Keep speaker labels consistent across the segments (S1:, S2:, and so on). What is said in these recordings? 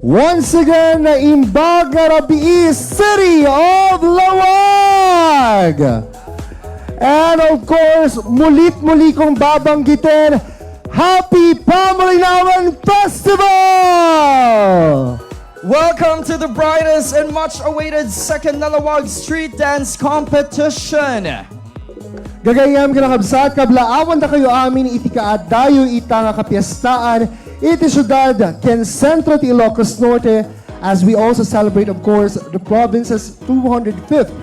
S1: Once again, naimbag na Rabii City of Laoag! And of course, mulit-muli kong babanggitin, Happy Pamulinawen Festival!
S2: Welcome to the brightest and much-awaited second Na-LAOAG Street Dance Competition.
S1: Gagayam kinakabsat, kablaawan na kayo amin itikaat dayo itanga kapiestaan, iti syudad ken sentro ti Ilocos Norte, as we also celebrate, of course, the province's 205th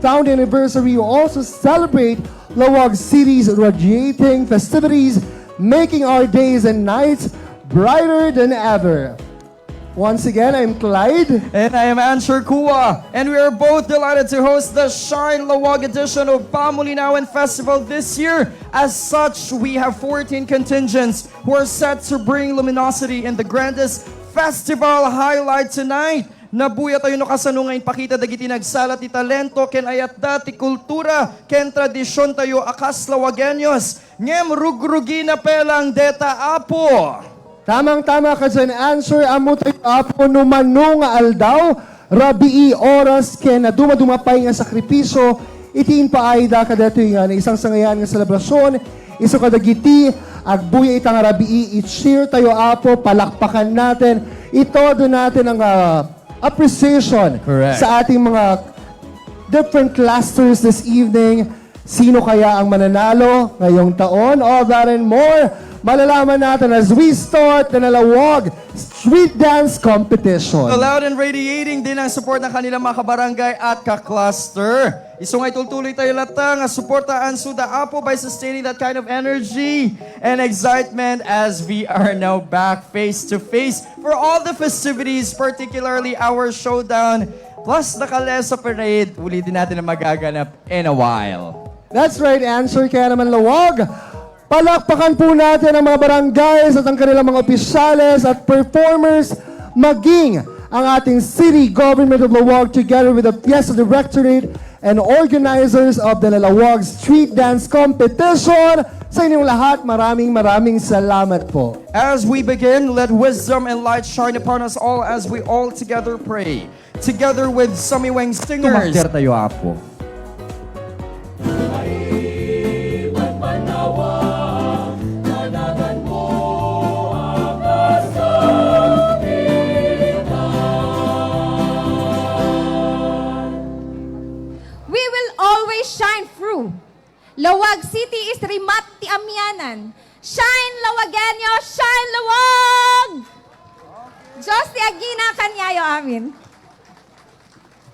S1: founding anniversary. We also celebrate Laoag City's radiating festivities, making our days and nights brighter than ever. Once again, I'm Clyde.
S2: And I am Ancher Cua. And we are both delighted to host the Shine LAOAG edition of Pamulinawen Festival this year. As such, we have 14 contingents who are set to bring luminosity in the grandest festival highlight tonight. Nabuya tayo no kasanungain pakita dagiti nagsala ti talento ken ayatda ti kultura ken tradisyon tayo akas Laoageños. Ngem rugrugi na pelang deta apo.
S1: Tamang-tama ka dyan, Answer. Amo tayo apo numano nga aldaw, Rabii oras ken na dumadumapay nga sakripisyo, itiin pa ay da kadeto nga na isang sangayan nga selebrasyon, iso kadagiti, agbuya itang Rabii, i-cheer tayo apo, palakpakan natin, itodo natin ang appreciation
S2: Correct.
S1: sa ating mga different clusters this evening. Sino kaya ang mananalo ngayong taon? All that and more, malalaman natin as we start the Na-LAOAG Street Dance Competition.
S2: Loud and radiating din ang support ng kanilang mga kabarangay at ka-cluster. Isungay tultuloy tayo latang suportaan suda apo by sustaining that kind of energy and excitement as we are now back face to face for all the festivities, particularly our showdown plus nakalesa parade. Ulitin natin na magaganap in a while.
S1: That's right, Answer. Kaya naman Laoag, palakpakan po natin ang mga barangays at ang kanilang mga opisyales at performers, maging ang ating city government of Laoag together with the fiesta directorate and organizers of the Na-LAOAG Street Dance Competition. Sa inyong lahat, maraming salamat po.
S2: As we begin, let wisdom and light shine upon us all as we all together pray. Together with Sumiweng Singers.
S3: Tumakder tayo apo.
S4: Shine through. Laoag City is rimat ti amyanan. Shine Laoageño, shine Laoag! Diyos ti agina kanyayo amin.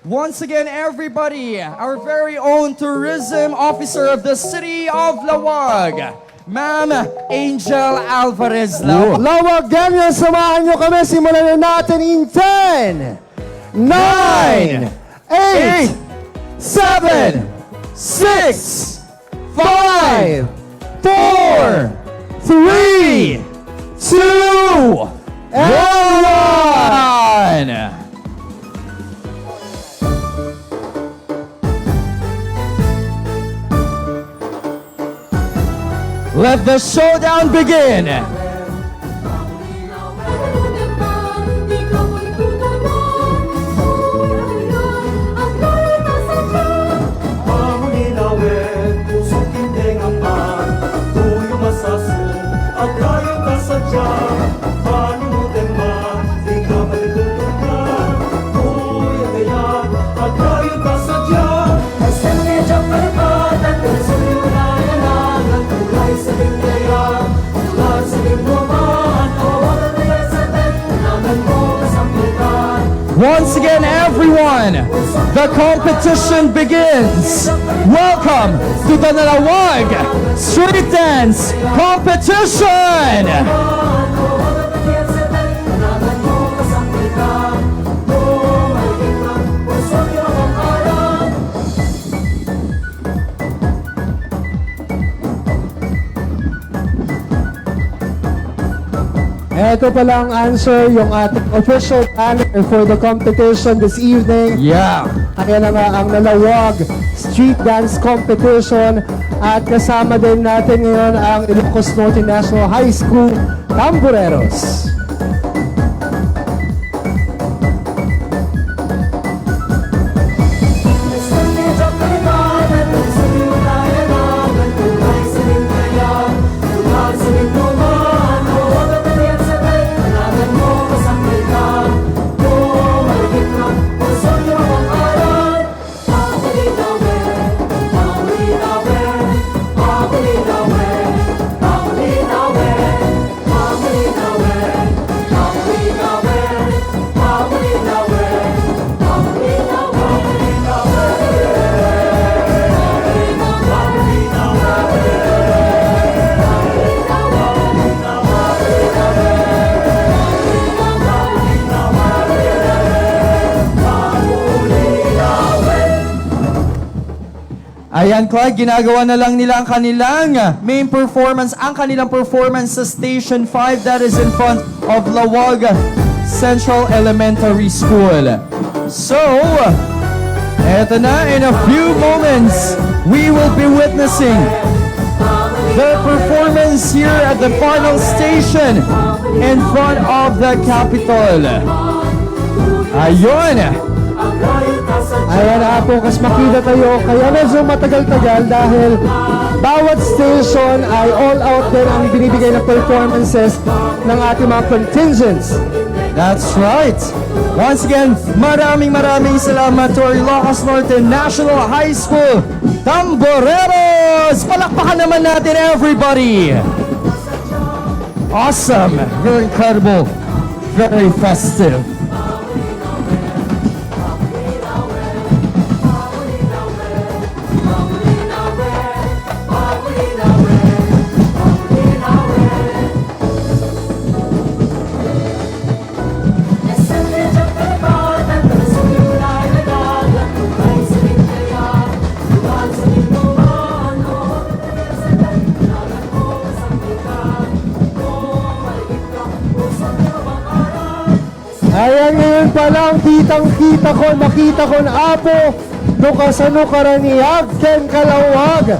S2: Once again, everybody, our very own tourism officer of the city of Laoag, Ma'am Angel Alvarez Laoag.
S1: Laoageño, samahan nyo kami. Simulan na natin in 10, 9, 8, 7, 6, 5, 4, 3, 2, and 1.
S2: Let the showdown begin. Once again, everyone, the competition begins. Welcome to the Na-LAOAG Street Dance Competition.
S1: Ito pala ang Answer, yung ating official banner for the competition this evening.
S2: Yeah.
S1: Kaya na nga ang Na-LAOAG Street Dance Competition. At kasama din natin ngayon ang Ilocos Norte National High School Tamboreros.
S2: Ayan, Clyde, ginagawa na lang nila ang kanilang main performance, ang kanilang performance sa Station 5 that is in front of LaOAG Central Elementary School. So, eto na, in a few moments, we will be witnessing the performance here at the final station in front of the Capitol. Ayun!
S1: Ayan na po, kas makita tayo. Kaya medyo matagal-tagal dahil bawat station ay all out din ang binibigay na performances ng ating mga contingents.
S2: That's right. Once again, maraming salamat to our Ilocos Norte National High School Tamboreros! Palakpakan naman natin, everybody! Awesome! Very incredible. Very festive.
S1: Ayan, ngayon pa lang, makita ko na apo, nukasano karaniag, ken kalawag,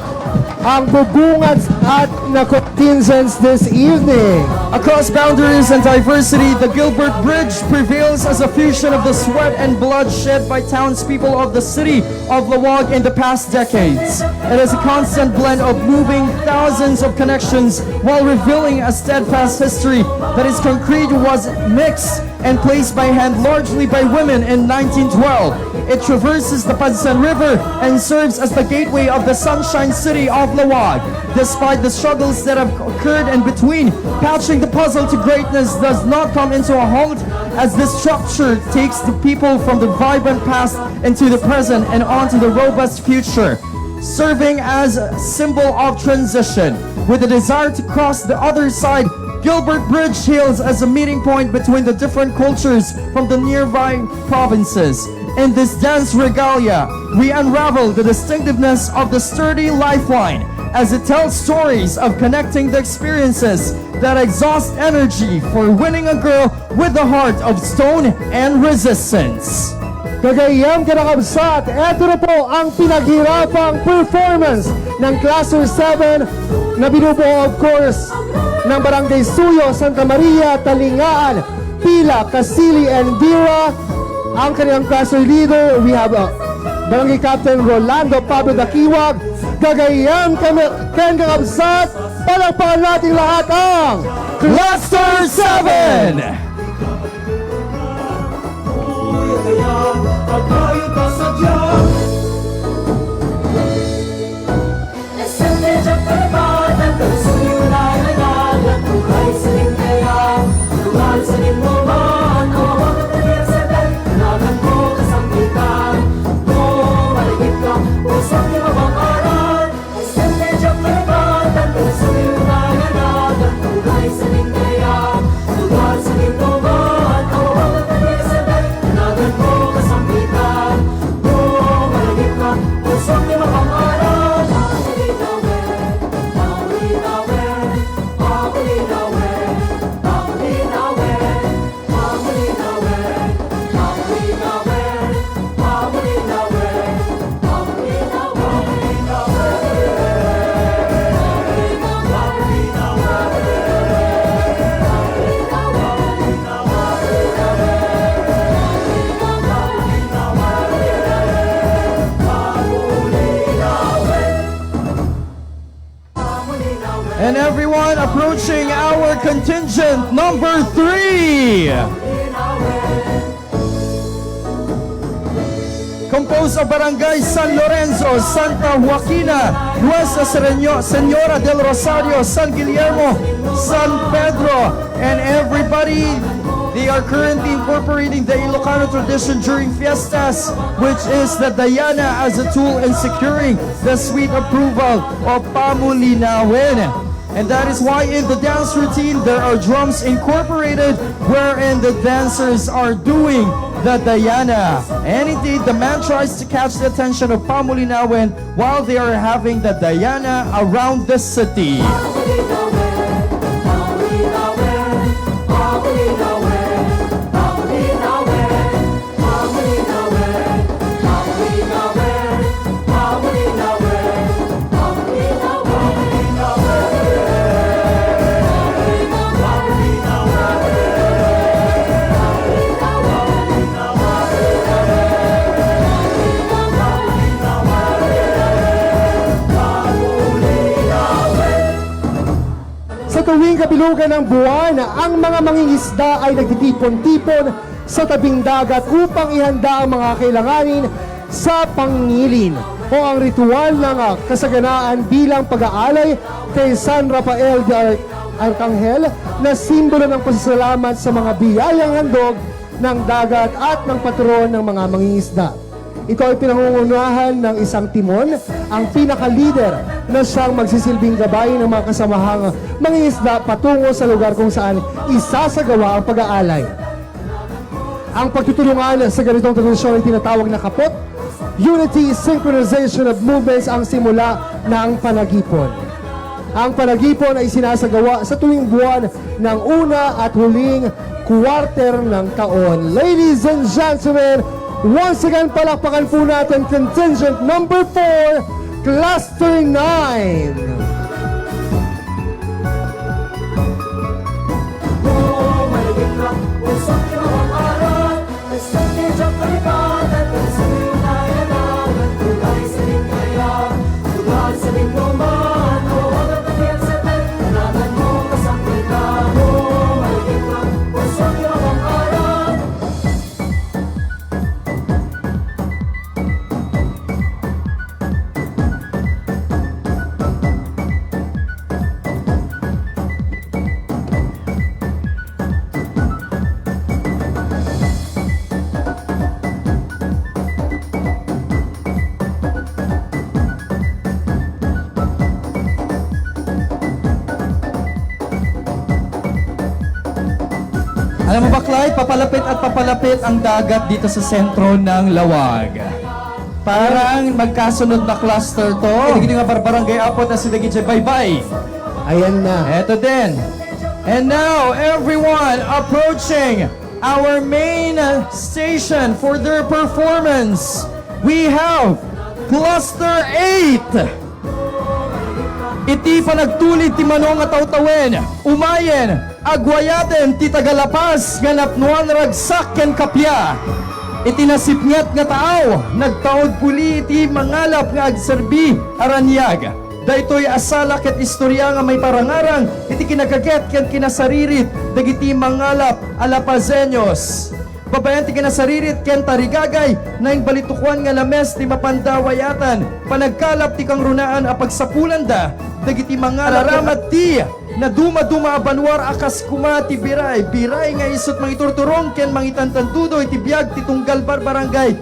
S1: ang bubungat at na contingents this evening.
S2: Across boundaries and diversity, the Gilbert Bridge prevails as a fusion of the sweat and blood shed by townspeople of the city of Laoag in the past decades. It is a constant blend of moving thousands of connections while revealing a steadfast history that its concrete was mixed and placed by hand largely by women in 1912. It traverses the Pansan River and serves as the gateway of the Sunshine City of Laoag. Despite the struggles that have occurred in between, patching the puzzle to greatness does not come into a halt as this structure takes the people from the vibrant past into the present and onto the robust future, serving as a symbol of transition. With a desire to cross the other side, Gilbert Bridge hails as a meeting point between the different cultures from the nearby provinces. In this dance regalia, we unravel the distinctiveness of the sturdy lifeline as it tells stories of connecting the experiences that exhaust energy for winning a girl with the heart of stone and resistance.
S1: Kagayam kinakabsat, eto na po ang pinaghirapang performance ng Cluster 7 na binubuo of course ng Barangay Suyo, Santa Maria, Talingaan, Pila, Kasili, and Dira. Ang kanilang cluster leader, we have Barangay Captain Rolando Pablo Dakiwag. Gagayam ken kakabsat, palakpakan natin lahat ang
S2: Cluster 7! And everyone approaching our contingent number 3. Composed of Barangay San Lorenzo, Santa Joaquina, Nuestra Señora del Rosario, San Guillermo, San Pedro, and everybody. They are currently incorporating the Ilocano tradition during fiestas, which is the Dayana as a tool in securing the sweet approval of Pamulinawen. And that is why in the dance routine, there are drums incorporated wherein the dancers are doing the Diana. And indeed, the man tries to catch the attention of Pamulinawen while they are having the Diana around the city.
S1: Sa tuwing kabilugan ng buwan, ang mga mangingisda ay nagtitipon-tipon sa tabing dagat upang ihanda ang mga kailanganin sa pangngilin o ang ritual ng kasaganaan bilang pag-aalay kay San Rafael de Arcangel na simbolo ng pasasalamat sa mga biyayang handog ng dagat at ng patron ng mga mangingisda. Ito ay pinangungunahan ng isang timon, ang pinaka-leader na siyang magsisilbing gabay ng mga kasamahang mangingisda patungo sa lugar kung saan isasagawa ang pag-aalay. Ang pagtutulungan sa ganitong tradisyon ay tinatawag na kapot, unity, synchronization of movements ang simula ng panagipon. Ang panagipon ay sinasagawa sa tuwing buwan ng una at huling quarter ng taon. Ladies and gentlemen, once again, palakpakan po natin contingent number 4, Cluster 9.
S2: Alam mo ba, Clyde, papalapit at papalapit ang dagat dito sa sentro ng Laoag. Parang magkasunod na cluster to. Hindi nga barangay apot na si Dagitse Bye-Bye.
S1: Ayan na.
S2: Eto din. And now, everyone approaching our main station for their performance. We have Cluster 8. Iti pa nagtulid ti manong at tawtawen, umayen, agwayaten ti tagalapas, ganapnuan ragsak ken kapya. Iti nasipngat nga taaw, nagtaod puli iti mangalap nga agserbi aranyag. Daytoy asala ket istorya nga may parangarang, iti kinagaget ken kinasaririt, dagiti mangalap alapazenyos. Babayan ti kinasaririt ken tarigagay, naing balitukuan nga lames ti mapandawayatan, panagkalap ti kang runaan a pagsapulanda, dagiti mga laramat ti na duma-duma abanwar akas kuma ti biray nga isot mangiturturong ken mangitantantudo iti biag ti tunggal barangay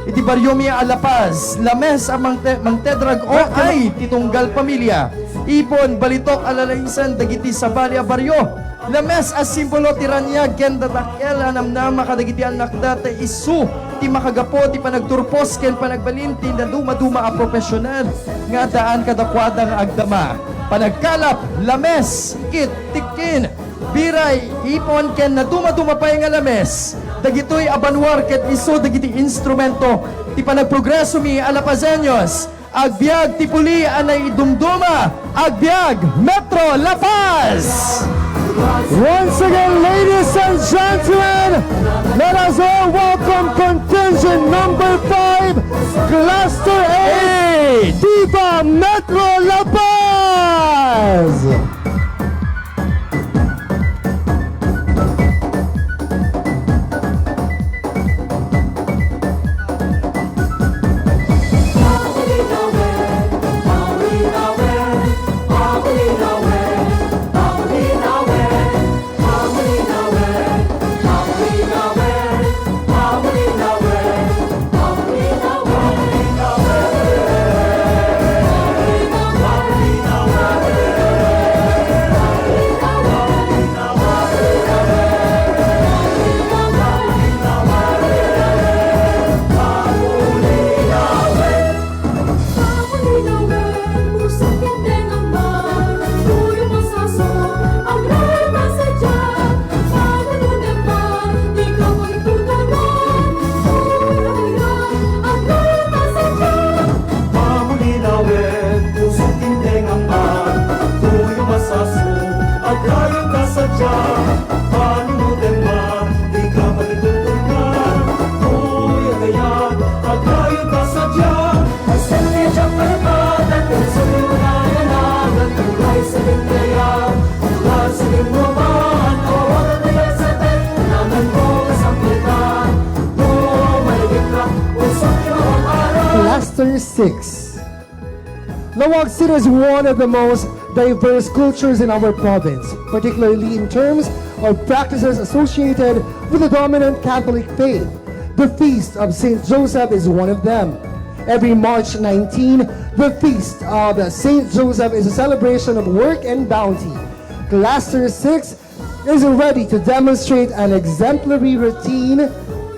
S2: iti baryo miya alapaz lames amang mangtedrag o ay ti tunggal pamilya ipon balitok alalaysan dagiti sabali a baryo lames as simbolo ti ranyag ken datakel anamnama kadagiti anak dati isu ti makagapo ti panagturpos ken panagbalin ti na duma-duma a profesional nga daan kadakwadang agdama panagkalap lames kit tikin biray ipon ken na duma-duma pay nga lames dagitoy abanwar ket isu dagiti instrumento ti panagprogreso mi alapazenyos agbiag ti puli anay dumduma agbiag Metro La Paz.
S1: Once again, ladies and gentlemen, let us all welcome contingent number 5, Cluster 8, Diva Metro La Paz!
S3: agrayo ka sadya, panunutin man, di ka patutulungan. Uy, agayan, agrayo ka sadya, ang senti siyang parapatan, kung sa'yo na yanagan, tulay sa bintaya, tulad sa limuman, awawalan na yan sa tayo, naman mo kasampitan, maligit ka, usap niyo ang araw.
S1: Cluster 6. LaOAG City is one of the most diverse cultures in our province, particularly in terms of practices associated with the dominant Catholic faith. The Feast of St. Joseph is one of them. Every March 19, the Feast of St. Joseph is a celebration of work and bounty. Cluster 6 is ready to demonstrate an exemplary routine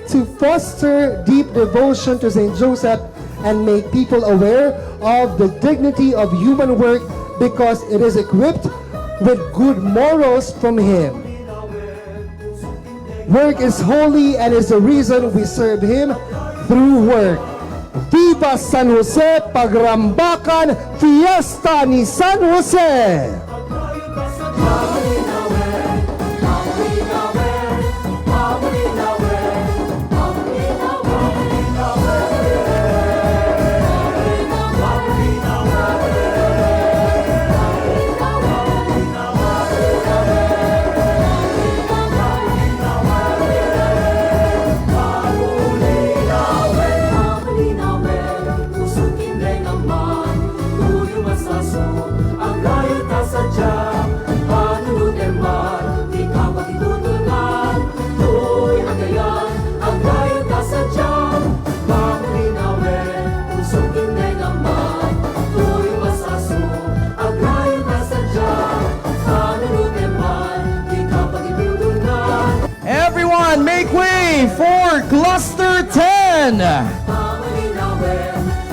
S1: to foster deep devotion to St. Joseph and make people aware of the dignity of human work because it is equipped with good morals from Him. Work is holy and is the reason we serve Him through work. Viva San Jose! Pagrambakan Fiesta ni San Jose!
S2: Everyone, make way for Cluster 10!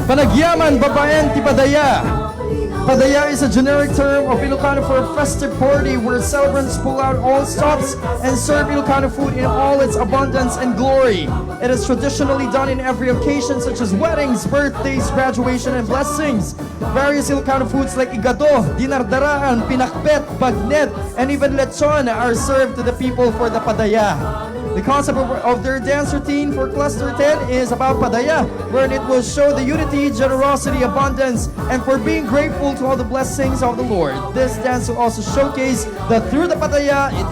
S2: Panagyaman Babaen ti Padaya. Padaya is a generic term of Ilocano for a festive party where celebrants pull out all stops and serve Ilocano food in all its abundance and glory. It is traditionally done in every occasion such as weddings, birthdays, graduation, and blessings. Various Ilocano foods like igado, dinardaraan, pinakbet, bagnet, and even lechon are served to the people for the Padaya. The concept of their dance routine for Cluster 10 is about Padaya, wherein it will show the unity, generosity, abundance, and for being grateful to all the blessings of the Lord. This dance will also showcase that through the Padaya, it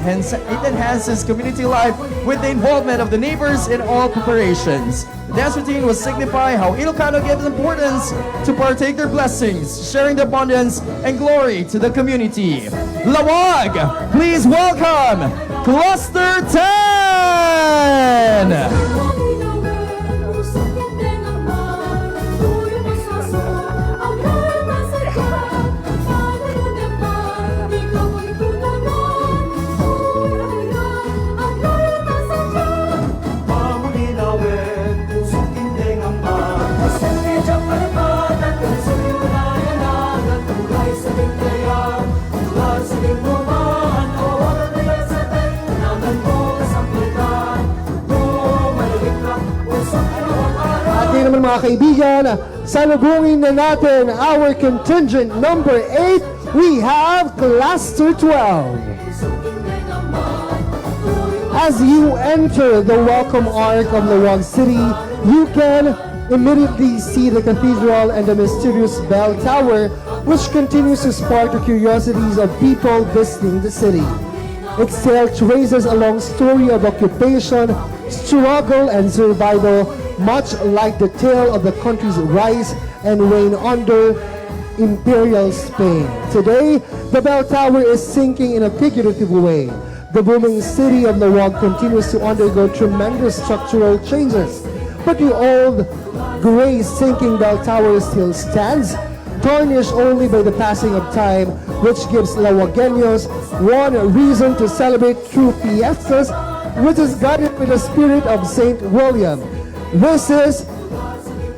S2: enhances community life with the involvement of the neighbors in all preparations. The dance routine will signify how Ilocano gives importance to partake their blessings, sharing the abundance and glory to the community. LaOAG, please welcome Cluster 10!
S1: Naman mga kaibigan, salubungin na natin our contingent number 8. We have Cluster 12. As you enter the welcome arc of LaOAG City, you can immediately see the cathedral and the mysterious bell tower, which continues to spark the curiosities of people visiting the city. Its tale traces a long story of occupation, struggle, and survival, much like the tale of the country's rise and reign under Imperial Spain. Today, the bell tower is sinking in a figurative way. The booming city of LaOAG continues to undergo tremendous structural changes, but the old gray sinking bell tower still stands, tarnished only by the passing of time, which gives Laoageños one reason to celebrate true fiestas, which is guided by the spirit of Saint William. This is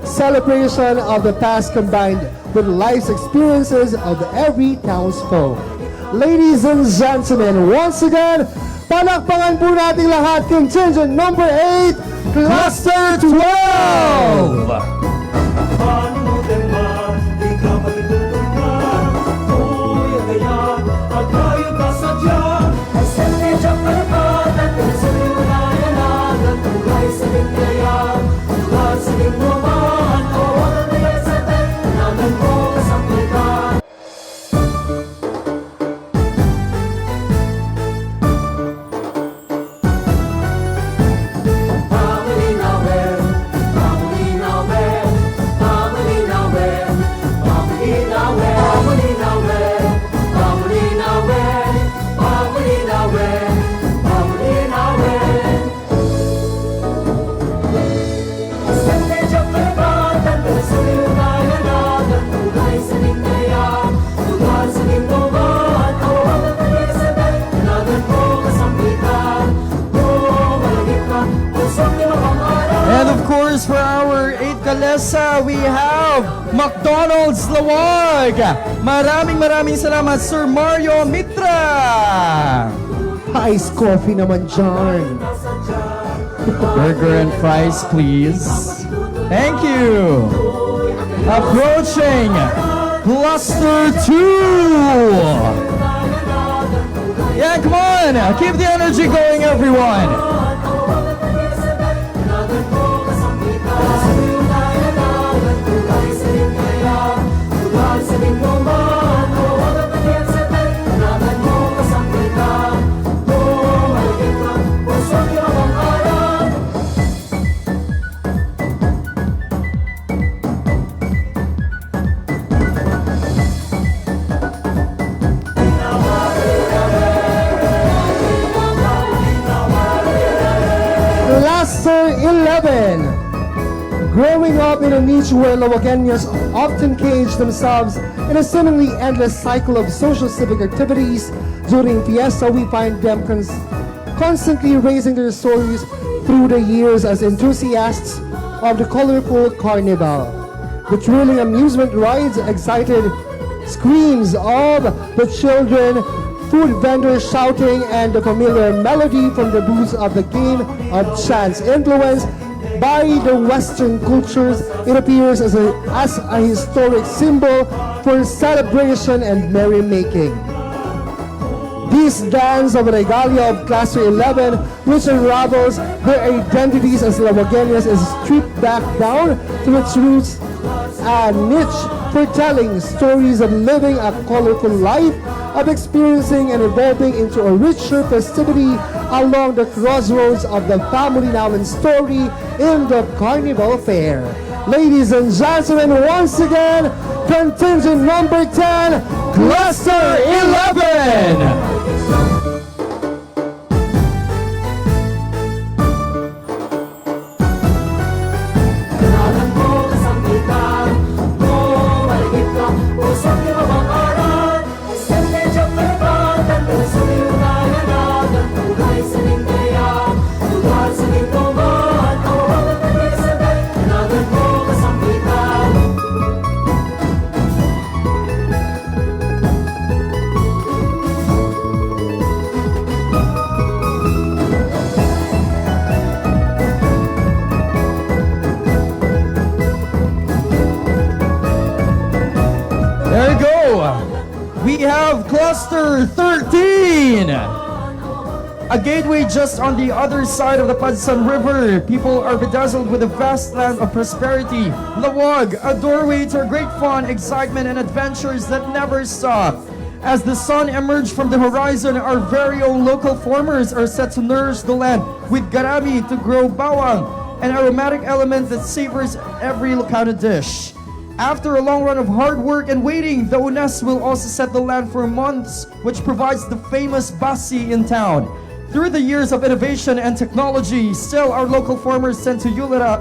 S1: celebration of the past combined with life's experiences of every townsfolk. Ladies and gentlemen, once again, palakpakan po natin lahat contingent number 8, Cluster 12!
S3: Di ka patutulungan, uy, agayan, agayo ka sa Diyos.
S2: Masa, we have McDonald's Laoag. Maraming salamat, Sir Mario Mitra.
S1: Iced coffee naman dyan.
S2: Burger and fries, please. Thank you. Approaching Cluster 2. Yeah, come on. Keep the energy going, everyone.
S1: Cluster 11. Growing up in a niche where Laoageños often cage themselves in a seemingly endless cycle of social civic activities, during fiesta we find them constantly raising their stories through the years as enthusiasts of the colorful carnival. The thrilling amusement rides, excited screams of the children, food vendors shouting, and the familiar melody from the booths of the game of chance. Influenced by the Western cultures, it appears as a historic symbol for celebration and merrymaking. This dance of regalia of Cluster 11, which unravels their identities as Laoageños, is stripped back down to its roots, a niche for telling stories of living a colorful life, of experiencing and evolving into a richer festivity along the crossroads of the Pamulinawen story in the Carnival Fair. Ladies and gentlemen, once again, contingent number 10, Cluster 11! There you go. We have Cluster 13. A gateway just on the other side of the Padsan River. People are bedazzled with a vast land of prosperity. LaOAG, a doorway to great fun, excitement, and adventures that never stop. As the sun emerged from the horizon, our very own local farmers are set to nourish the land with garami to grow bawang, an aromatic element that savors every Ilocano dish. After a long run of hard work and waiting, the UNES will also set the land for months, which provides the famous basi in town. Through the years of innovation and technology, still our local farmers tend to utilize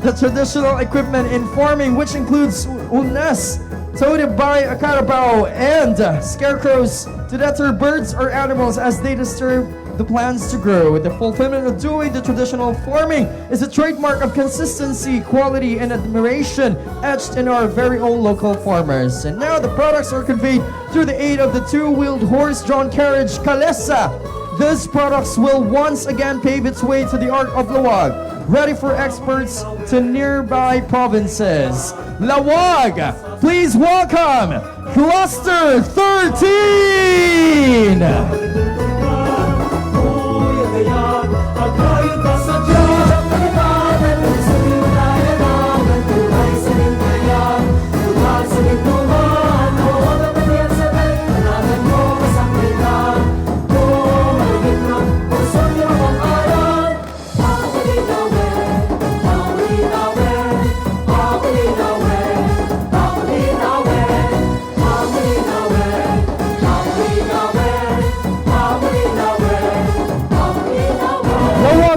S1: the traditional equipment in farming, which includes UNES, toted by a carabao, and scarecrows to deter birds or animals as they disturb the plants to grow. The fulfillment of doing the traditional farming is a trademark of consistency, quality, and admiration etched in our very own local farmers. And now the products are conveyed through the aid of the two-wheeled horse-drawn carriage, Kalesa. These products will once again pave its way to the art of LaOAG, ready for exports to nearby provinces. LaOAG, please welcome Cluster 13!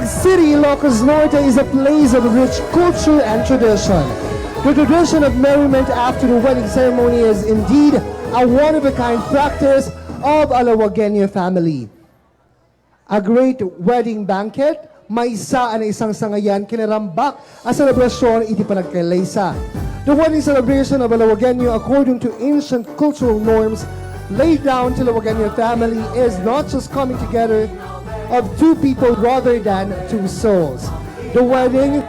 S1: City, Ilocos Norte is a place of rich culture and tradition. The tradition of merriment after the wedding ceremony is indeed a one-of-a-kind practice of a Laoageño family. A great wedding banquet maisa ang isang sangayan kinarambak ang selebrasyon iti panagkalaysa. The wedding celebration of a Laoagenyo according to ancient cultural norms laid down to Laoagenyo family is not just coming together of two people rather than two souls. The wedding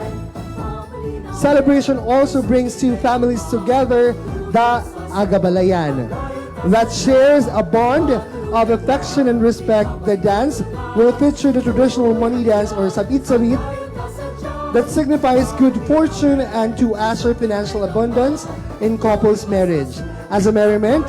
S1: celebration also brings two families together, the Agabalayan, that shares a bond of affection and respect. The dance will feature the traditional money dance or sabit-sabit that signifies good fortune and to usher financial abundance in couples' marriage. As a merriment,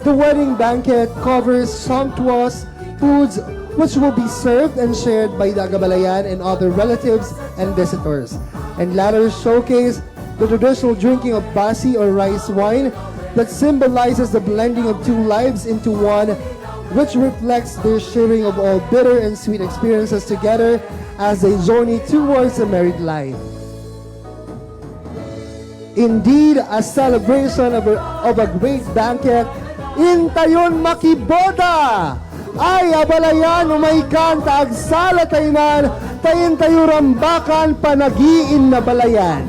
S1: the wedding banquet covers sumptuous foods which will be served and shared by the Agabalayan and other relatives and visitors, and latter showcase the traditional drinking of basi or rice wine that symbolizes the blending of two lives into one, which reflects their sharing of all bitter and sweet experiences together as they journey towards a married life. Indeed, a celebration of a great banquet. Intayon makiboda! Ay abalayan umaykan taagsala tayman, tayin tayo rambakan panagiin na balayan.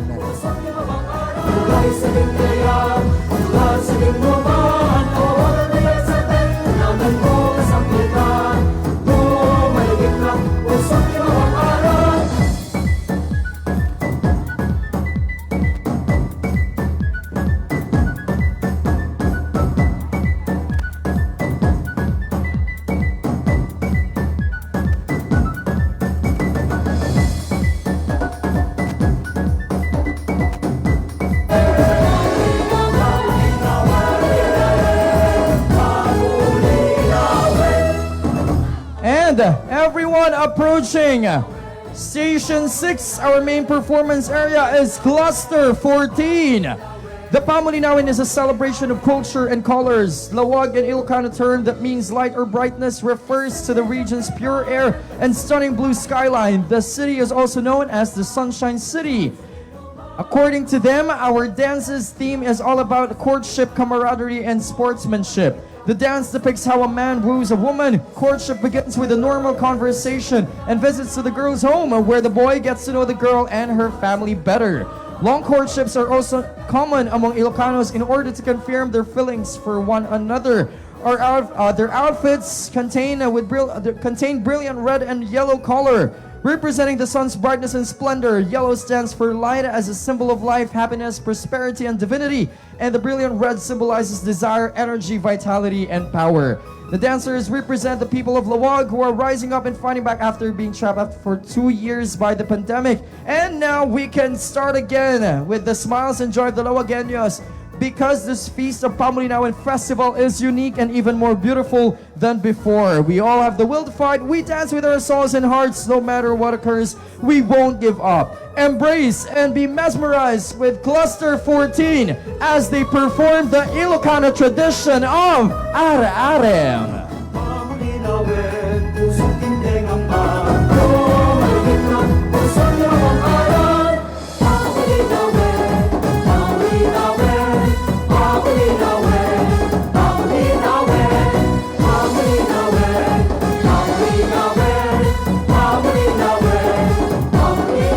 S2: Everyone approaching Station 6, our main performance area is Cluster 14. The Pamulinawen is a celebration of culture and colors. Laoag, an Ilocano term that means light or brightness, refers to the region's pure air and stunning blue skyline. The city is also known as the Sunshine City. According to them, our dance's theme is all about courtship, camaraderie, and sportsmanship. The dance depicts how a man woos a woman. Courtship begins with a normal conversation and visits to the girl's home, where the boy gets to know the girl and her family better. Long courtships are also common among Ilocanos in order to confirm their feelings for one another. Their outfits contain brilliant red and yellow color, representing the sun's brightness and splendor. Yellow stands for light as a symbol of life, happiness, prosperity, and divinity. And the brilliant red symbolizes desire, energy, vitality, and power. The dancers represent the people of Laoag who are rising up and fighting back after being trapped for 2 years by the pandemic. And now we can start again with the smiles and joy of the Laoageños, because this feast of Pamulinawen Festival is unique and even more beautiful than before. We all have the will to fight. We dance with our souls and hearts. No matter what occurs, we won't give up. Embrace and be mesmerized with Cluster 14 as they perform the Ilocano tradition of Are-Arem.
S3: Pamulinawen, pusong tindeng ang bago. Maligit na puso niyo ang aral. Pamulinawen, Pamulinawen, Pamulinawen, Pamulinawen, Pamulinawen, Pamulinawen, Pamulinawen,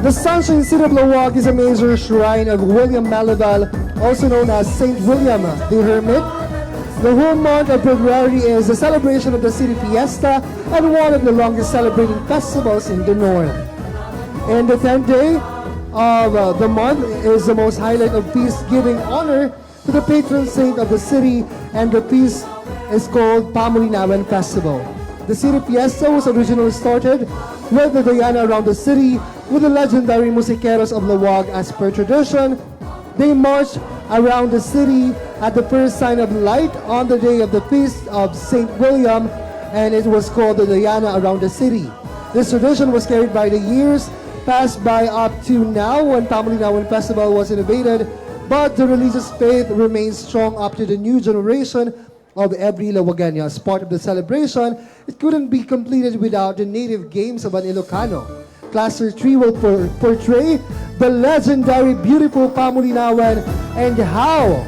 S1: The Sunshine City of Laoag is a major shrine of William Malaval, also known as Saint William the Hermit. The whole month of February is a celebration of the city fiesta and one of the longest celebrated festivals in the north. And the 10th day of the month is the most highlight of feast, giving honor to the patron saint of the city, and the feast is called Pamulinawen Festival. The city fiesta was originally started with the Diana around the city with the legendary musiceros of Laoag. As per tradition, they marched around the city at the first sign of light on the day of the feast of St. William, and it was called the Diana around the city. This tradition was carried by the years, passed by up to now when Pamulinawen Festival was innovated, but the religious faith remains strong up to the new generation of every Laoageño. As part of the celebration, it couldn't be completed without the native games of an Ilocano. Cluster 3 will portray the legendary beautiful Pamulinawen and how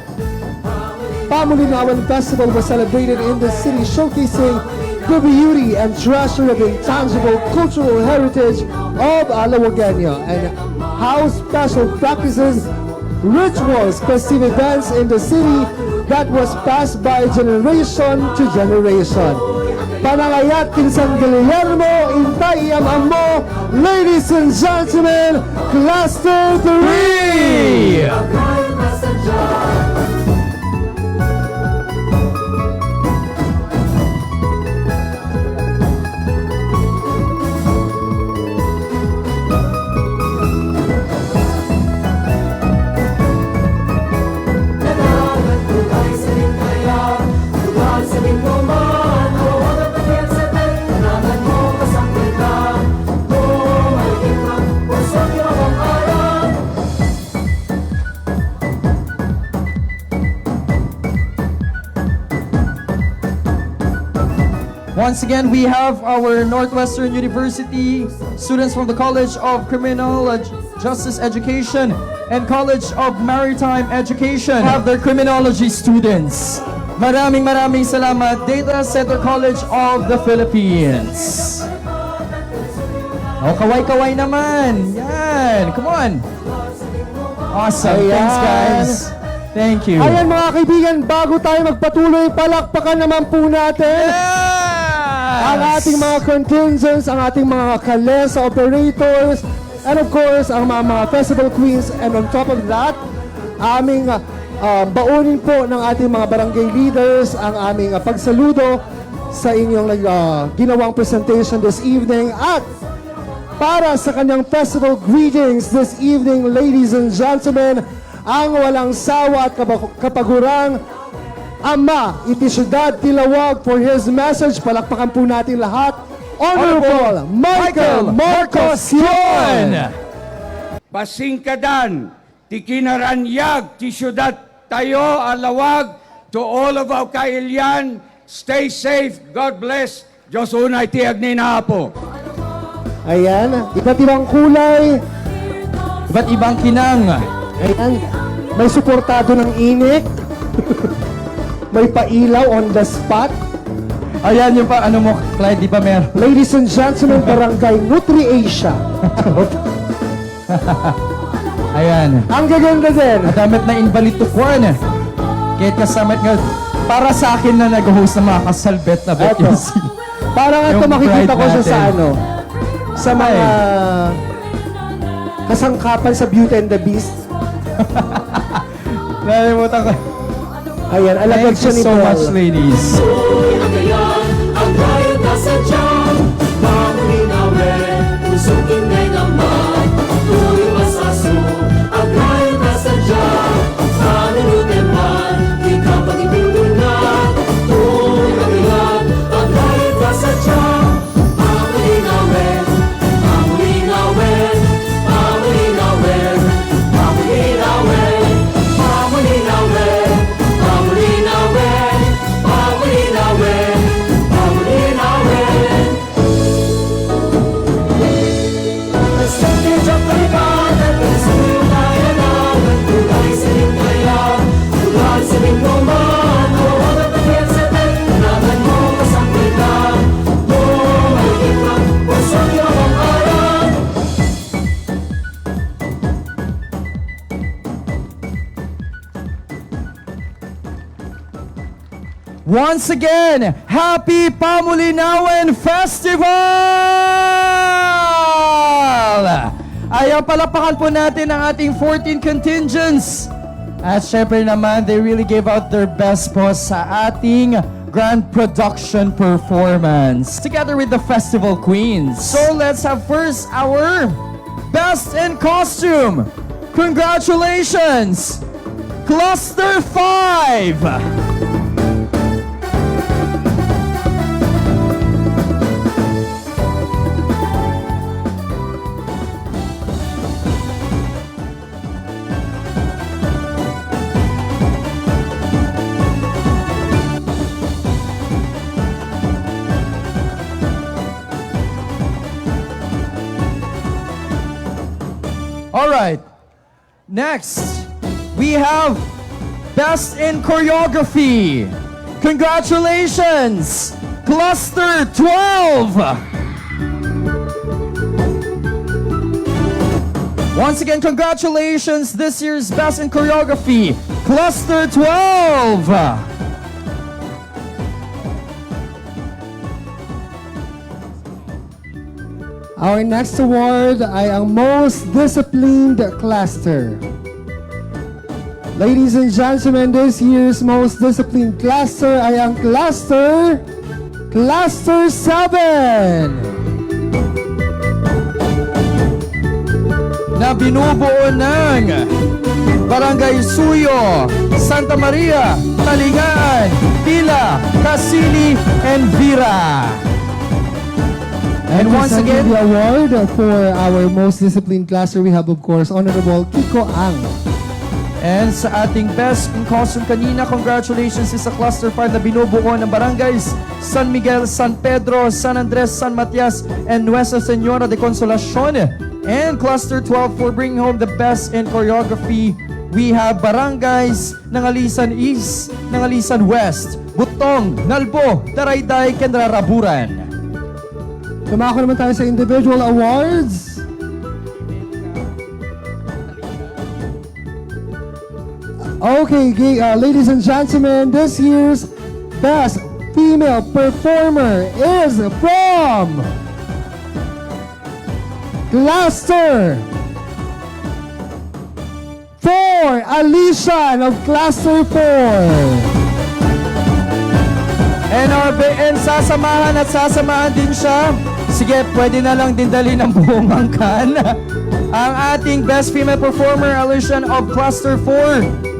S1: Pamulinawen Festival was celebrated in the city, showcasing the beauty and treasure of intangible cultural heritage of Laoageño and how special practices, rituals, festive events in the city that was passed by generation to generation. Panangayat Kinsang Guillermo, Intay Amamo, ladies and gentlemen, Cluster 3!
S2: Once again, we have our Northwestern University students from the College of Criminal Justice Education and College of Maritime Education have their criminology students. Maraming salamat, Data Center College of the Philippines. Oh, kaway-kaway naman. Yan, come on. Awesome, thanks guys. Thank you.
S1: Ayan mga kaibigan, bago tayo magpatuloy, palakpakan naman po natin ang ating mga contingents, ang ating mga kalesa operators, and of course, ang mga festival queens. And on top of that, aming baunin po ng ating mga barangay leaders ang aming pagsaludo sa inyong ginawang presentation this evening. At para sa kanyang festival greetings this evening, ladies and gentlemen, ang walang sawa at kapagurang Ama, Itisyudad Laoag for his message. Palakpakan po natin lahat. Honorable Michael Marcos Yon!
S5: Pasingkadan, tikinaranyag, ti syudad tayo, Laoag, to all of our kailian, stay safe, God bless, Diyos unay tiyag ni na po.
S1: Ayan, iba't ibang kulay.
S2: Iba't ibang kinang.
S1: Ayan, may suportado ng inik. May pailaw on the spot.
S2: Ayan yung pa, ano mo, Clyde, di ba mer?
S1: Ladies and gentlemen, Barangay Nutri-Asia.
S2: Ayan.
S1: Ang gaganda din.
S2: Madamit na invalid to corn. Kahit kasama nga, para sa akin na nag-host ng mga kasalbet na bet
S1: Eto. Parang ito
S2: Yung
S1: makikita
S2: pride
S1: ko siya sa
S2: natin.
S1: ano, sa mga kasangkapan sa Beauty and the Beast.
S2: Nalimutan ko.
S1: Ayan, alagad
S2: Thank you
S1: siya ni
S2: so
S1: Paul.
S2: much, ladies.
S3: Ang bayad na sadyang Pamulinawen, usukin ngay naman, tuloy masaso. Ang bayad na sadyang Panunutin man, di ka pag-ibindunan, tuloy kabilan. Ang bayad na sadyang Pamulinawen, Pamulinawen, Pamulinawen, Pamulinawen, Pamulinawen, Pamulinawen, Pamulinawen, Pamulinawen. Percentage of the God that is in Nayanan, tulay sa linkaya, tulay sa lingkuman, o wagat na piyansete, naman mo kasangkitan, o maligit na, o sa'yo ang ayan.
S2: Once again, Happy Pamulinawen Festival! Ayaw palapakan po natin ang ating 14 contingents. At syempre naman, they really gave out their best po sa ating grand production performance together with the festival queens. So let's have first our Best in Costume. Congratulations, Cluster 5! All right. Next, we have Best in Choreography. Congratulations, Cluster 12. Once again, congratulations, this year's Best in Choreography, Cluster 12.
S1: Our next award ay ang Most Disciplined Cluster. Ladies and gentlemen, this year's Most Disciplined Cluster ay ang Cluster 7.
S2: Na binubuo ng Barangay Suyo, Santa Maria, Talingaan, Pila, Casili, and Vira. And once again,
S1: the award for our Most Disciplined Cluster, we have of course Honorable Kiko Ang.
S2: and sa ating Best in Costume kanina, congratulations sa Cluster 5 na binubuo ng barangays San Miguel, San Pedro, San Andres, San Matias, and Nuestra Senora de Consolacion. And Cluster 12 for bringing home the Best in Choreography. We have barangays ng Alisan East, ng Alisan West, Butong, Nalbo, Darayday, Kendraraburan.
S1: Tumako naman tayo sa individual awards. Okay, ladies and gentlemen, this year's Best Female Performer is from Cluster 4, Alicia of Cluster 4.
S2: And sasamahan at sasamahan din siya. Sige, pwede na lang din dali ng buong angkan. Ang ating Best Female Performer, Alicia of Cluster 4.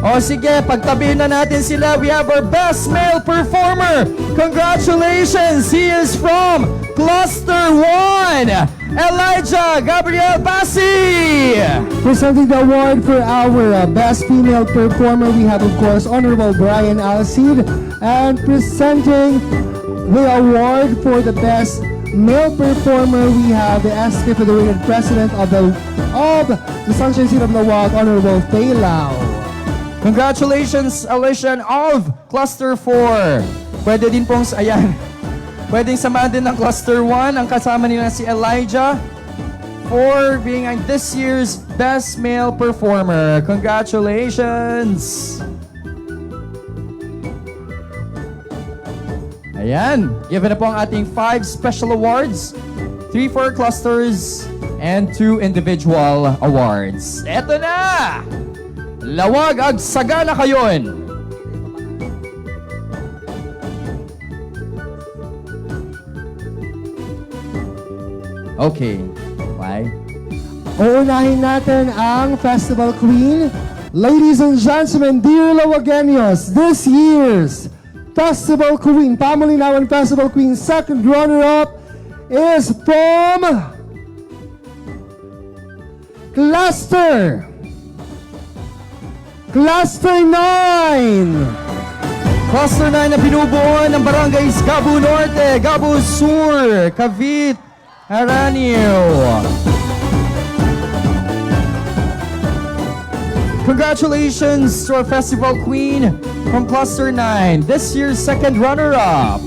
S2: O sige, pagtabihin na natin sila. We have our Best Male Performer. Congratulations! He is from Cluster 1, Elijah Gabriel Basi.
S1: Presenting the award for our Best Female Performer, we have of course Honorable Brian Alcid. And presenting the award for the Best Male Performer, we have the SK Federated President of the Sunshine City of Laoag, Honorable Paylao.
S2: Congratulations, Alicia of Cluster 4. Pwede din pong, ayan, pwedeng samahan din ng Cluster 1. Ang kasama nila si Elijah for being this year's Best Male Performer. Congratulations! Ayan, given na po ang ating 5 special awards, 3 for clusters, and 2 individual awards. Eto na! Lawag ag sagana kayon! Okay, why?
S1: Uunahin natin ang Festival Queen. Ladies and gentlemen, dear Laoageños, this year's Festival Queen, Pamulinawen Festival Queen, second runner-up is from Cluster 9.
S2: Cluster 9 na binubuo ng barangays Gabu Norte, Gabu Sur, Cavite, Aranio. Congratulations to our Festival Queen from Cluster 9, this year's second runner-up.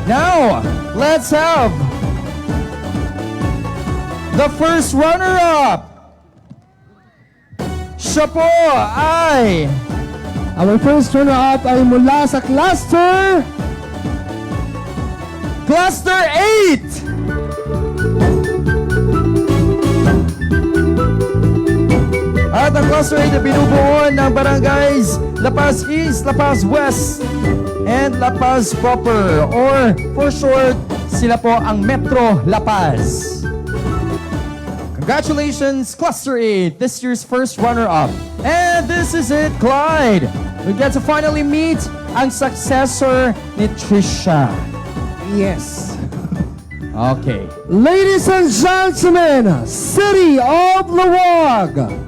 S2: Now, let's have the first runner-up. Siya po ay
S1: Our first runner-up ay mula sa Cluster
S2: 8! At ang Cluster 8 na binubuo ng barangays La Paz East, La Paz West, and La Paz proper, or for short, sila po ang Metro La Paz. Congratulations, Cluster 8, this year's first runner-up. And this is it, Clyde. We get to finally meet ang successor ni Trisha.
S1: Yes.
S2: Okay.
S1: Ladies and gentlemen, City of Laoag,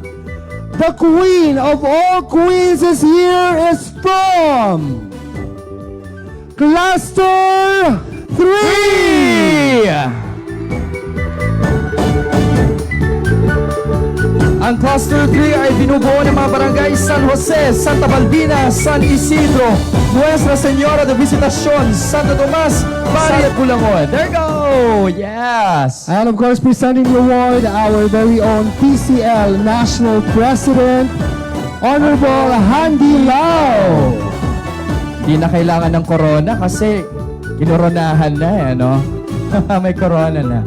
S1: the queen of all queens this year is from Cluster 3!
S2: Ang Cluster 3 ay binubuo ng mga barangay San Jose, Santa Balbina, San Isidro, Nuestra Señora de Visitacion, Santo Tomas, Bari at Bulangon. There you go! Yes!
S1: And of course, presenting the award, our very own PCL National President, Honorable Handy Lau.
S2: Di na kailangan ng corona kasi kinoronahan na eh, no? May corona na.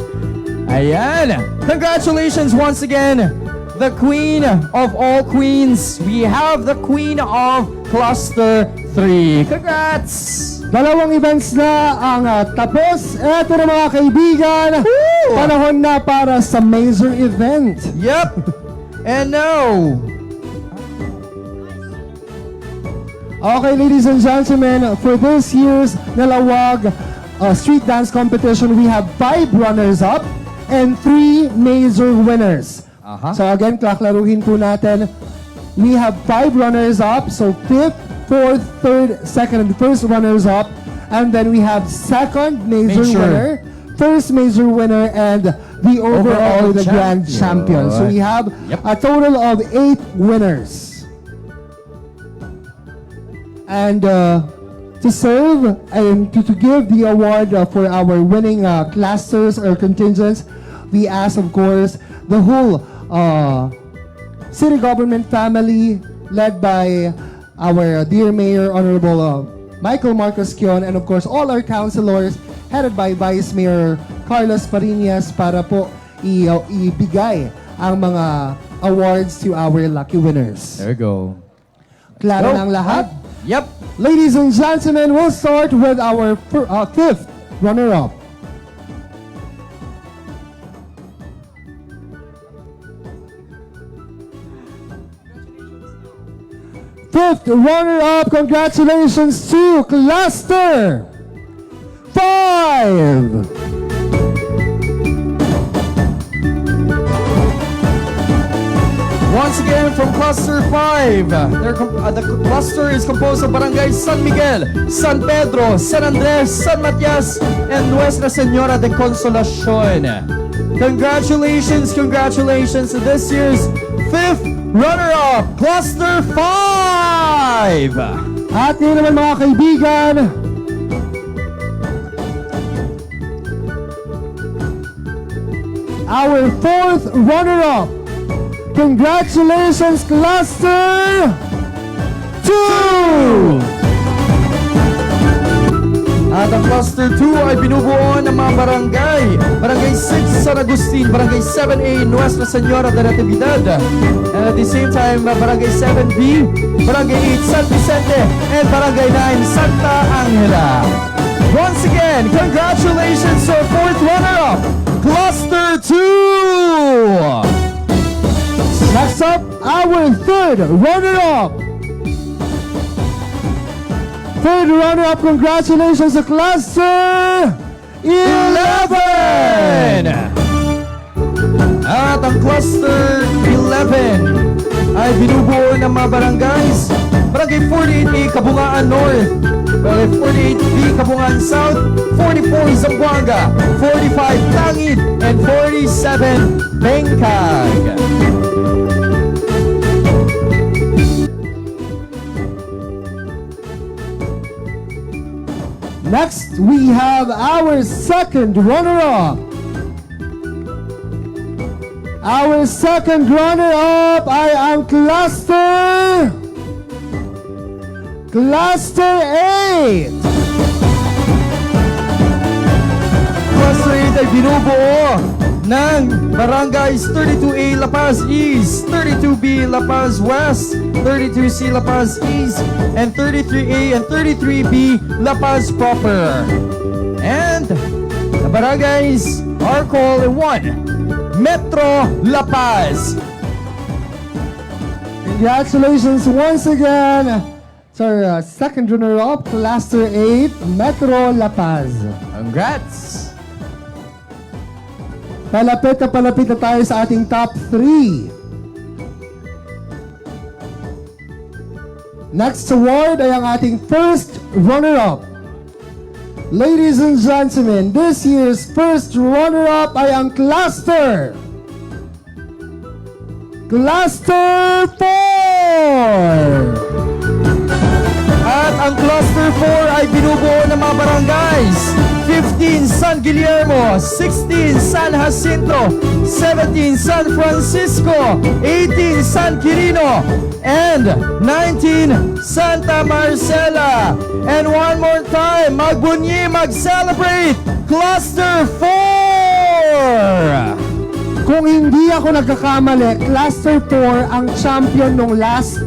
S2: Ayan! Congratulations once again! The queen of all queens. We have the queen of Cluster 3. Congrats!
S1: Dalawang events na ang tapos. Eto na mga kaibigan, panahon na para sa major event.
S2: Yep! And now,
S1: Okay, ladies and gentlemen, for this year's Na-LAOAG Street Dance Competition, we have 5 runners-up and 3 major winners. So again, klaklaruhin po natin. We have 5 runners-up, so 5th, 4th, 3rd, 2nd, and 1st runners-up. And then we have 2nd major winner, 1st major winner, and the overall the grand champion. So we have a total of 8 winners. And to serve and to give the award for our winning clusters or contingents, we ask, of course, the whole city government family led by our dear Mayor, Honorable Michael Marcos Kion, and of course all our councilors headed by Vice Mayor Carlos Farinas para po ibigay ang mga awards to our lucky winners.
S2: there you go.
S1: Klaro ng lahat?
S2: Yep.
S1: Ladies and gentlemen, we'll start with our 5th runner-up. 5th runner-up, congratulations to Cluster 5!
S2: Once again from Cluster 5, the cluster is composed of barangays San Miguel, San Pedro, San Andres, San Matias, and Nuestra Señora de Consolacion. Congratulations, congratulations to this year's 5th runner-up, Cluster 5!
S1: At yun naman mga kaibigan, our 4th runner-up. Congratulations, Cluster 2!
S2: At ang Cluster 2 ay binubuo ng mga barangay. Barangay 6 San Agustin, Barangay 7A Nuestra Señora de Natividad. And at the same time, Barangay 7B, Barangay 8 San Vicente, and Barangay 9 Santa Angela. Once again, congratulations to our 4th runner-up, Cluster 2!
S1: Next up, our 3rd runner-up. 3rd runner-up, congratulations to Cluster 11!
S2: At ang Cluster 11 ay binubuo ng mga barangays. Barangay 48A Kabungaan North, Barangay 48B Kabungaan South, 44 Zamboanga, 45 Tangid, and 47 Bengkag.
S1: Next, we have our 2nd runner-up. Our 2nd runner-up ay ang Cluster 8.
S2: Cluster 8 ay binubuo ng Barangays 32A La Paz East, 32B La Paz West, 32C La Paz East, and 33A and 33B La Paz Proper. And the barangays are called 1. Metro La Paz.
S1: Congratulations once again to our second runner-up, Cluster 8, Metro La Paz.
S2: Congrats!
S1: Palapit na tayo sa ating top 3. Next award ay ang ating first runner-up. Ladies and gentlemen, this year's first runner-up ay ang Cluster 4!
S2: At ang Cluster 4 ay binubuo ng mga barangays: 15 San Guillermo, 16 San Jacinto, 17 San Francisco, 18 San Quirino, and 19 Santa Marcela. And one more time, magbunyi, mag-celebrate Cluster 4!
S1: Kung hindi ako nagkakamali, Cluster 4 ang champion nung last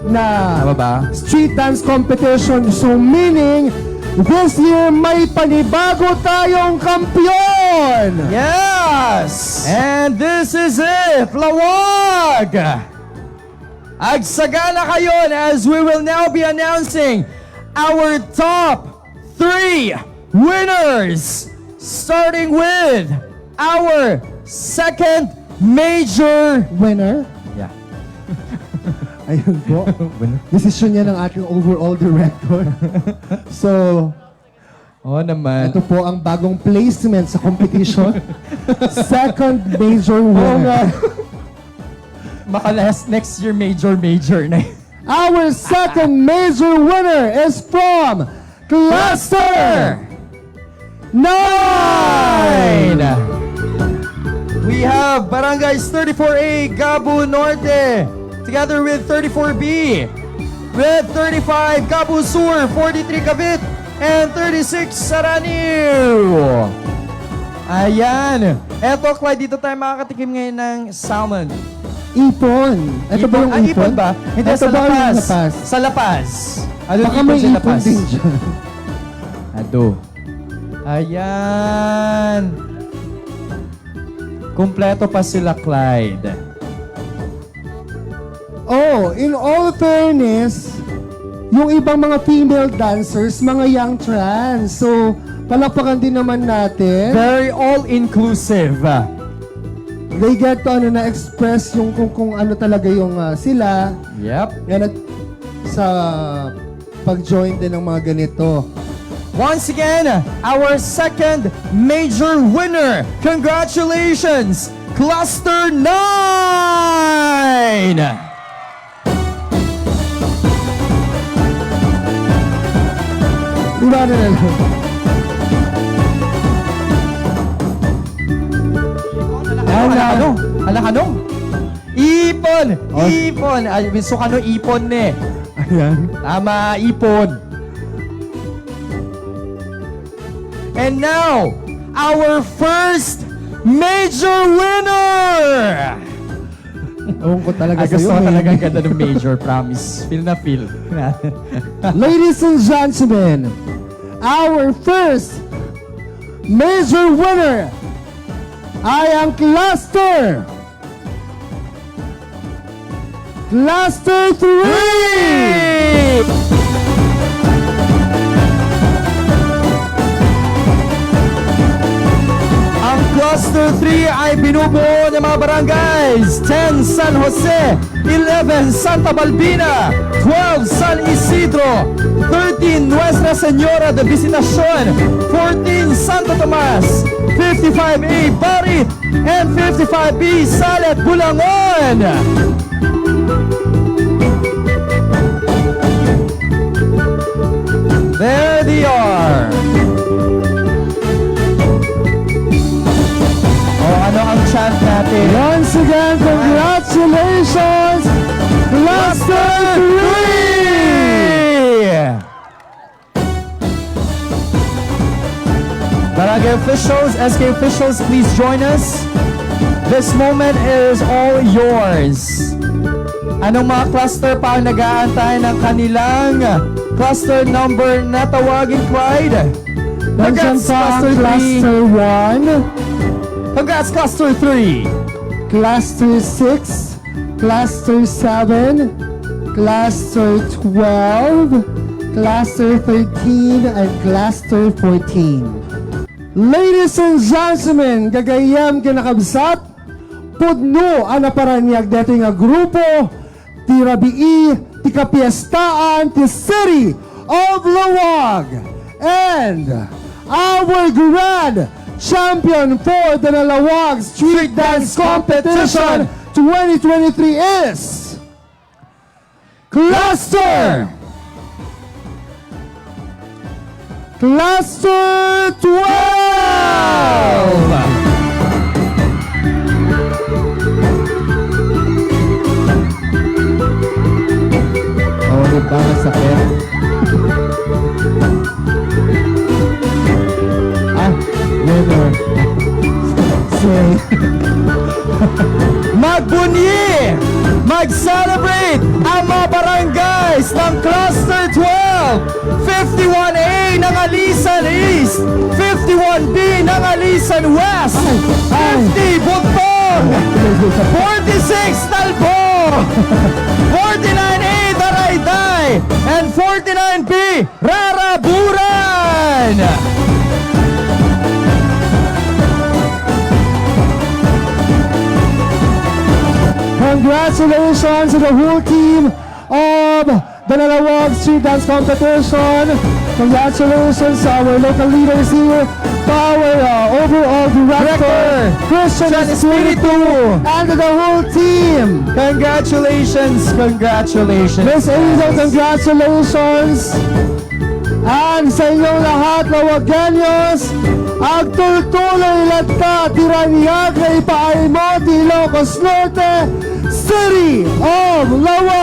S1: na
S2: Tama ba?
S1: street dance competition. So meaning, this year may panibago tayong kampiyon!
S2: Yes! And this is it, Laoag! Agsagana kayon as we will now be announcing our top 3 winners, starting with our second major
S1: Winner?
S2: Yeah.
S1: Ayun po. Desisyon niya ng ating overall director. So,
S2: Oo naman.
S1: ito po ang bagong placement sa competition. Second major winner.
S2: Baka next year major na.
S1: Our second major winner is from Cluster 9!
S2: We have Barangays 34A Gabu Norte together with 34B, with 35 Gabu Sur, 43 Cavite, and 36 Saraniw. Ayan. Eto, Clyde, dito tayo makakatikim ngayon ng salmon.
S1: Ipon. Ito ba yung ipon?
S2: Ipon ba? Hindi,
S1: Ito
S2: sa
S1: ba yung
S2: Lapas.
S1: Lapas?
S2: Sa Lapas. Ano
S1: Baka may
S2: sa
S1: ipon
S2: Lapas?
S1: din dyan.
S2: Ado. Ayan. Kumpleto pa sila, Clyde.
S1: Oh, in all fairness, yung ibang mga female dancers, mga young trans. So, palakpakan din naman natin.
S2: Very all-inclusive.
S1: They get to na-express yung kung ano talaga yung sila.
S2: Yep.
S1: Yan at sa pag-join din ng mga ganito.
S2: Once again, our second major winner. Congratulations, Cluster 9!
S1: Diba na lang?
S2: Alakanong. Ipon!
S1: Oh.
S2: Ipon! Ay, gusto ka no ipon ne.
S1: Ayan.
S2: Tama, ipon. And now, our first major winner!
S1: Ewan ko talaga
S2: Ay, gusto
S1: sa'yo.
S2: ko
S1: eh.
S2: talaga ang ganda ng major, promise. Feel na feel.
S1: Ladies and gentlemen, our first major winner ay ang Cluster 3!
S2: Ang Cluster 3 ay binubuo ng mga barangays: 10 San Jose, 11 Santa Balbina, 12 San Isidro, 13 Nuestra Señora de Visitacion, 14 Santo Tomas, 55A Barit, and 55B Salet, Bulangon. There they are. Ano ang chant natin?
S1: Once again, congratulations, Cluster 3!
S2: Barangay officials, SK officials, please join us. This moment is all yours. Anong mga cluster pa ang nag-aantay ng kanilang cluster number na tawagin, Clyde?
S1: Nandiyan pa ang cluster 1,
S2: Congrats, cluster 3.
S1: cluster 6, cluster 7, cluster 12, cluster 13, and cluster 14. Ladies and gentlemen, gagayam kinakabsat, pudno ang naparanyag dito nga grupo, ti rabii, ti kapiestaan, ti City of Laoag. And our grand champion for the Na-LAOAG Street Dance Competition 2023 is Cluster 12! Diba masakit? Winner. Say.
S2: Magbunyi! Mag-celebrate ang mga barangays ng Cluster 12, 51A ng Alisan East, 51B ng Alisan West, 50 Buntong, 46 Talbo, 49A Darayday, and 49B Raraburan!
S1: Congratulations to the whole team of the Na-LAOAG Street Dance Competition. Congratulations to our local leaders here, to our overall director, Christian Espiritu, and to the whole team.
S2: Congratulations, congratulations.
S1: Miss Angel, congratulations. And sa inyong lahat, Laoageños, agtultuloy latta, tiranyag na ipaay mo, Ilocos Norte, City of Laoag.